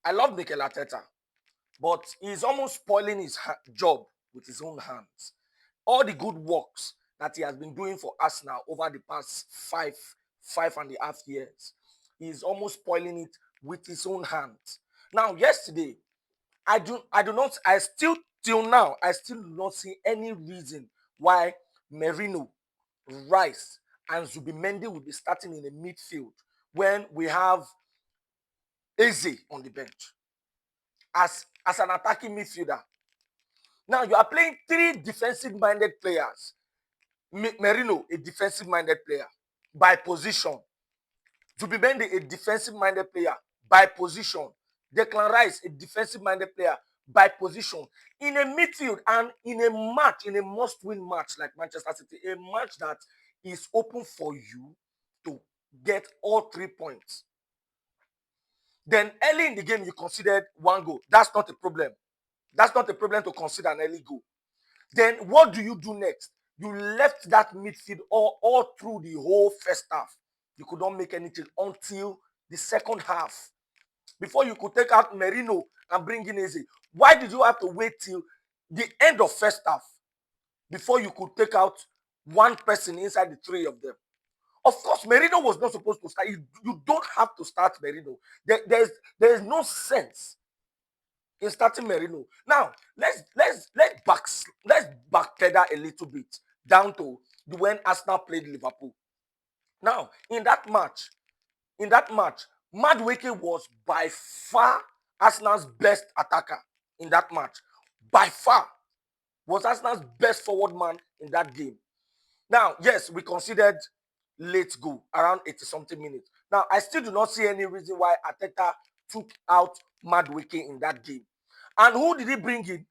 I love Mikel Arteta, but he's almost spoiling his job with his own hands. All the good works that he has been doing for us now over the past five and a half years, he's almost spoiling it with his own hands. Now, yesterday, I still, till now, I still do not see any reason why Merino, Rice, and Zubimendi will be starting in the midfield when we have Eze on the bench as an attacking midfielder. Now you are playing three defensive-minded players. Merino, a defensive-minded player by position. Zubimendi, a defensive-minded player by position. Declan Rice, a defensive-minded player by position. In a midfield and in a match, in a must-win match like Manchester City, a match that is open for you to get all 3 points. Then early in the game, you considered one goal. That's not a problem. That's not a problem to consider an early goal. Then what do you do next? You left that midfield all through the whole first half. You could not make anything until the second half. Before you could take out Merino and bring in Eze. Why did you have to wait till the end of first half before you could take out one person inside the three of them? Of course, Merino was not supposed to start. You don't have to start Merino. There is no sense in starting Merino. Now, let's backpedal a little bit down to when Arsenal played Liverpool. Now, in that match, Madueke was by far Arsenal's best attacker in that match. By far was Arsenal's best forward man in that game. Now, yes, we considered late goal around 80-something minutes. Now, I still do not see any reason why Arteta took out Madueke in that game. And who did he bring in?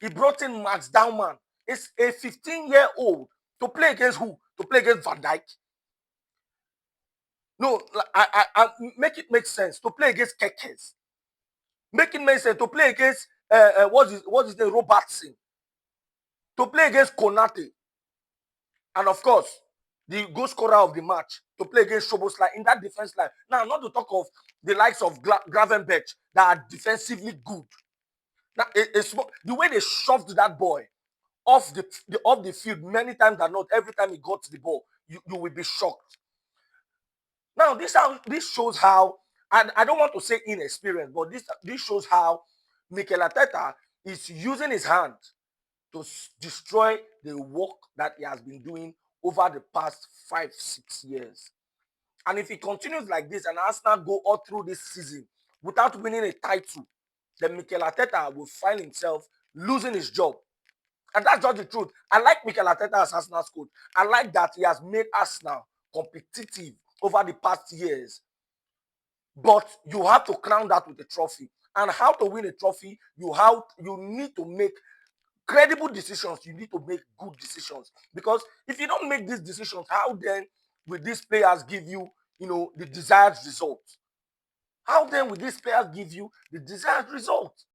He brought in Max Dowman. It's a 15-year-old to play against who? To play against Van Dijk. No, I make it make sense. To play against Kekes. Make it make sense. To play against what is the Robertson. To play against Konate. And of course, the goal scorer of the match to play against Szoboszlai in that defense line. Now, not to talk of the likes of Gravenberch that are defensively good. Now, the way they shoved that boy off the field many times than not, every time he got the ball, you will be shocked. Now, this shows how, and I don't want to say inexperienced, but this shows how Mikel Arteta is using his hand to destroy the work that he has been doing over the past 5-6 years. And if he continues like this and Arsenal go all through this season without winning a title, then Mikel Arteta will find himself losing his job. And that's just the truth. I like Mikel Arteta as Arsenal's coach. I like that he has made Arsenal competitive over the past years. But you have to crown that with a trophy. And how to win a trophy, you need to make credible decisions. You need to make good decisions. Because if you don't make these decisions, how then will these players give you, the desired result? How then will these players give you the desired result?